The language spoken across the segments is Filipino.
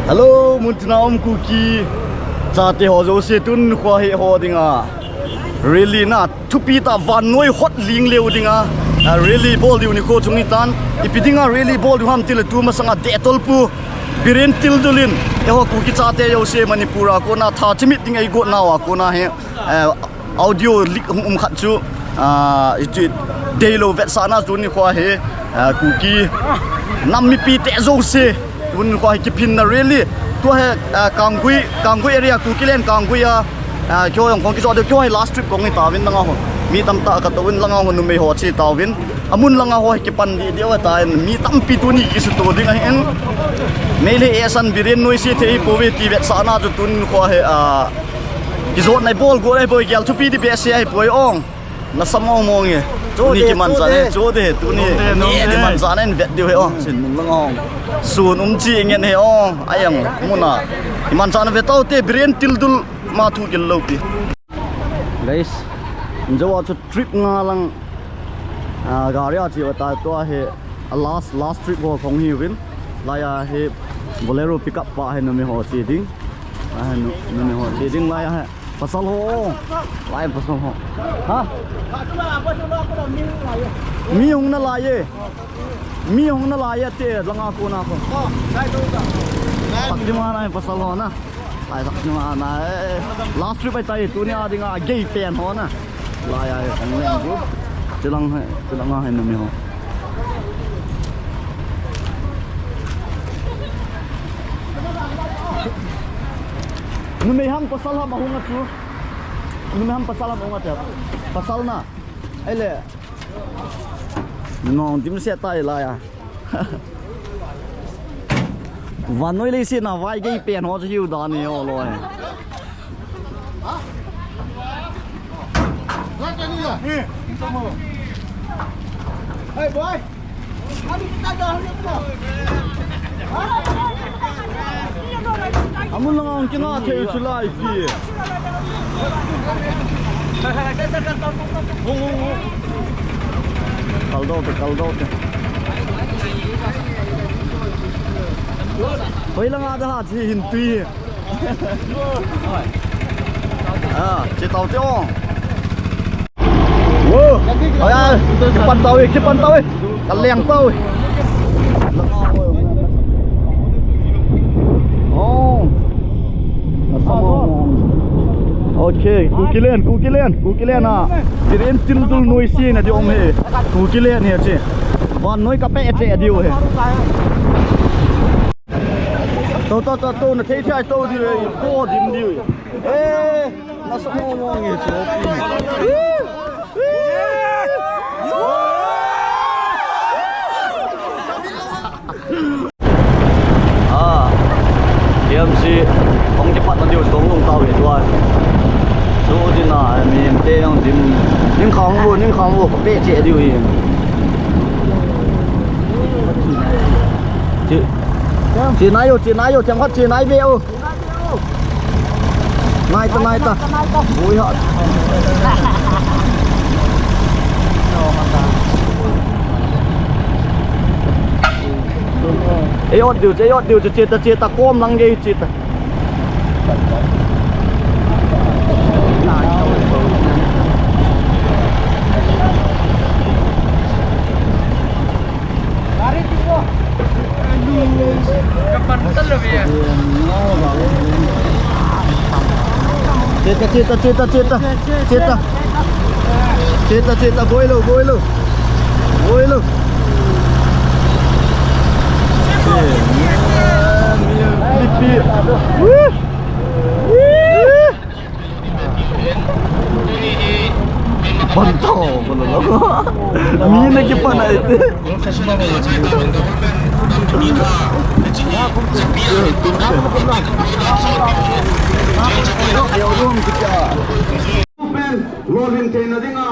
Hello, Muntinam Kuki. Chate ho zo se tun khwa he ho dinga. Really na tupita van noi hot ling leu dinga. Really ball diu ni ko chungi tan. Ipidinga really ball du ham til tu ma sanga detol pu. Biren til dulin. E ho Kuki chate yo se Manipura ko na tha chimit dinga I go na wa ko na he. Audio khat chu itu Delo vet sana tu ni khwa he Kuki nam mi pi te zo se tun khwa ki pin na really tu he kangui area Kuki len kangui kyo yong kong ki zo de kyo last trip kong ni tawin langa ho mi tam ta ka tawin langa ho nu me ho chi tawin amun langa ho ki pan di dewa ta mi tam pi tu ni ki su to ding en mele Ehsan biren noi se thei Pouvinte vet sana tu tun khwa he ki zo nai ball go ai boy gel tu pi di be se ai boy ong na samong mong ye tu ni ki man za ne chu de tu ni ni man za ne vet diu he ong sin mung lang ong sun chi ngen he ong ayang muna I man za na vetau te brain tildul ma thu kil lo pi guys jo chu trip nga lang gari a chi ta to he last trip ho khong hi win la ya he bolero pickup pa he no me ho chi ding no me ho chi ding la ya pasal ho lai pasal ho ha mi hong na la ye te langa ko na ko tak di mana pasal ho na ai tak di mana last trip ai tai tu ni a dinga gay pen ho na la ya ong leng ko chilang ha no me ho nu me ham pasal ha mahunga chu nu me ham pasal ha mahunga cha pasal na ai le no dim se tai la ya van noi le si na vai gei pen ho chu da ni o lo hai hey boy ami kita dah amun lang ang kina thei chulai pi kaldo te hoi lang ada ha chi hin tui che tao te ong wo ơi cái pan tao cái leng tao okay Kuki len biren tildul noisi na di om he Kuki len he che van noi ka pe che diu he to na thei thai to di ko dim diu na samo mong he che em si ông cái bạn nó điều xuống lùng tàu để rồi số thì là mình tê ông tìm nhưng không vô có bé trẻ điều gì chị nãy vô chẳng phát chị nãy veo nãy ta vui họ ấy điều chết ta com lăng gây chết chết gối luôn Banto, mi na ki pana ite. Pouvinte na dinga.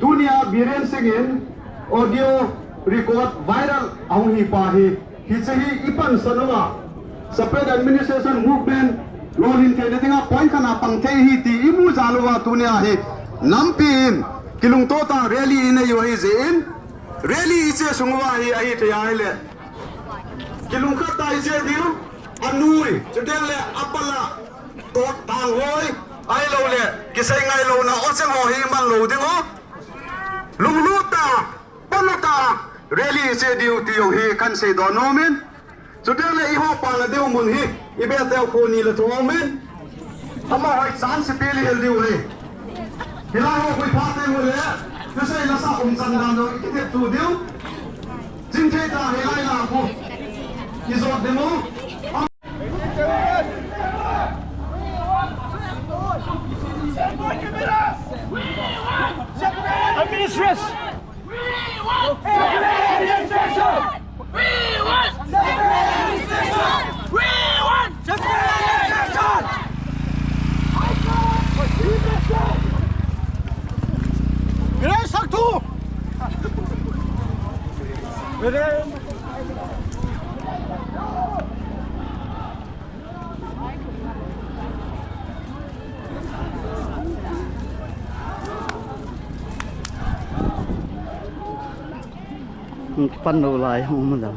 Dunia biren singin audio record viral aung hi pa hi hichehi ipan sanwa spread administration movement Pouvinte na dinga point kana pangthei hi ti imu jalwa dunia hi nampin kilung tota rally in yo hi zein rally iche sungwa hi ahi thai le kilung kha tai che diu hui chudeng le apala to tang hoi ai lo le kisai ngai lo na o chang ho hi man lo ding ho lungluta panuta really se diu tiu hi kan se do no men chudeng le i ho pa la deu mun hi i be tel ko ni le to men ama hoi san se peli hel diu hi hilai ho koi pha te mo le kisai la sa chan dan do ki te tu diu jing the ta hilai la ko izot demo Administration! We want administration! We want administration! We want administration! Grace Saktu! Pan đầu lại không mà đâu.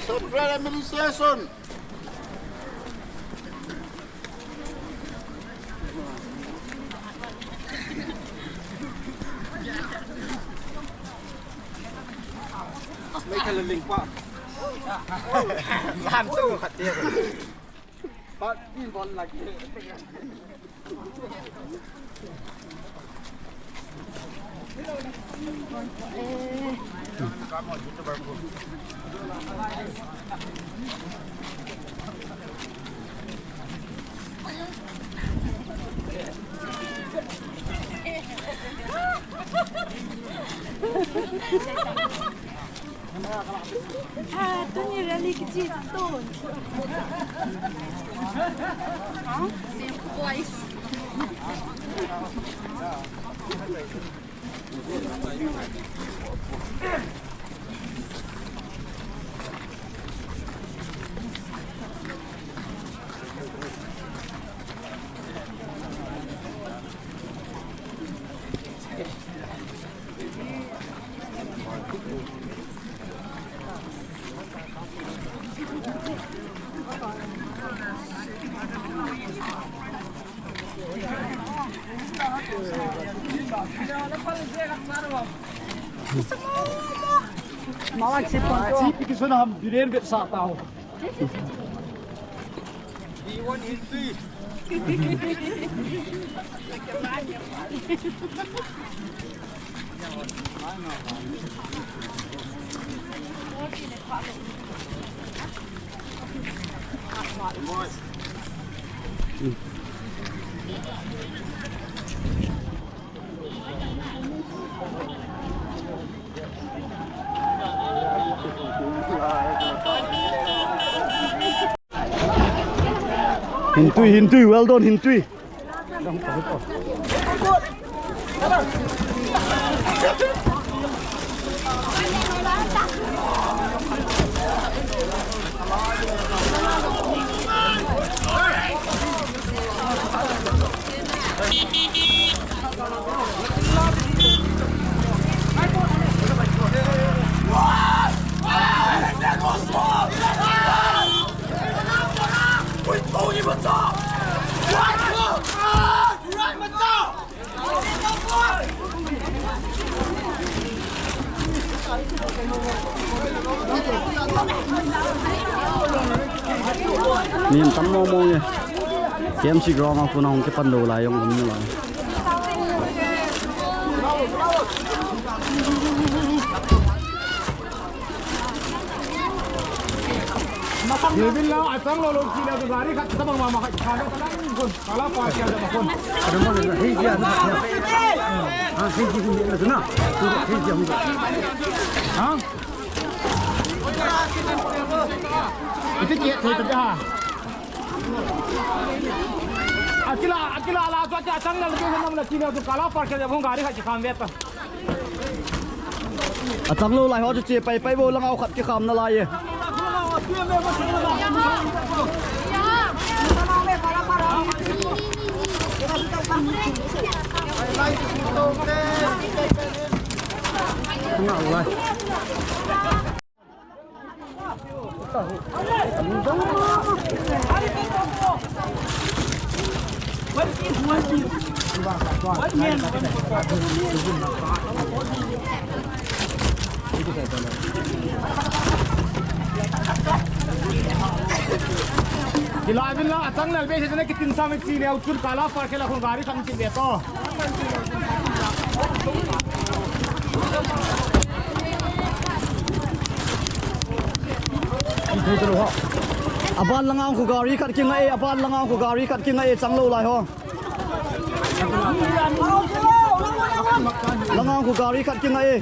Central Administration. Mấy cái là linh quá. Làm sao khát tiền. Bạn đi bón là cái. Tony really kecil tu. Voice. Mawag si Ponto. Si pikiso na biren bet sa tao. Iwan hindi. Hintui, well done, Hintui. Nhìn tắm mô mô nha. Em chỉ gom mà cô nào cái phần đồ lại không như là. Yebil lang atang lolong sila sa bari kat sa mga makakala kun kala pa siya sa kun. Ada mana ni? Hei dia ni. Ah, hei dia ni ada na. Hei dia ni. Ha? Itu dia thei tu ha. Akila ala tu acha atang lagi sa namla kina tu kala pa siya sa gari kat kham vet. Atang lo lai ho chu che pai bo lang au khat ki kham na lai ye. Ngạo rồi. Gilawin lang at ang lalbe sa na kitin sa mga siniyaw chun kala par kila kung gari kang sindeto. Aban lang ang kugari kat king ay aban lang ang kugari kat king ay changlo lai ho. Lang ang kugari kat king ay.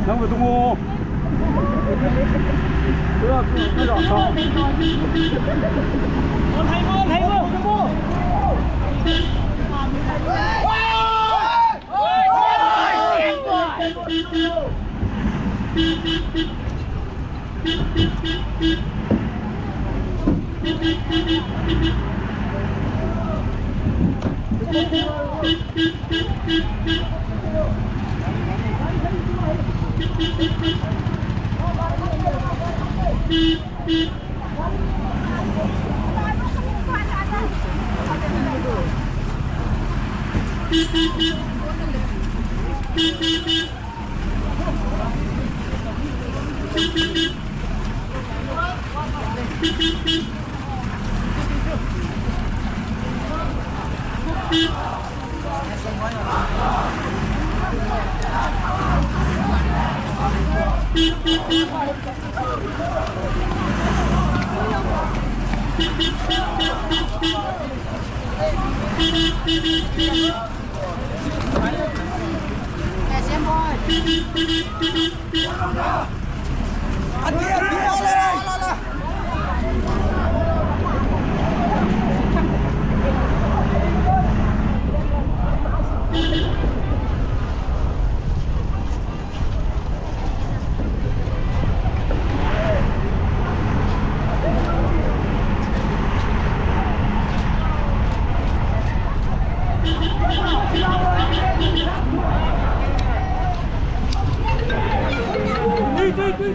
Nang bertemu. We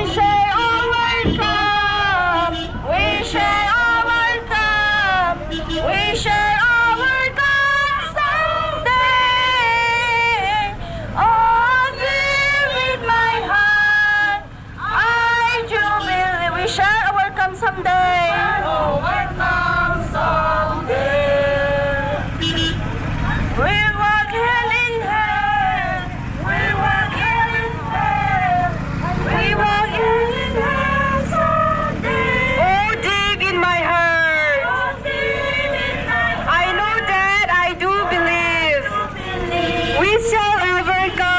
share our cup. We share our cup. We share our cup someday. Oh, dear, with my heart, I do believe we share our cup someday. Our cup someday. We walk hand in hand. We walk hand in hand. We walk hand in hand someday. Oh, deep in my heart. Oh, deep in my heart. I know that I do believe. We shall overcome.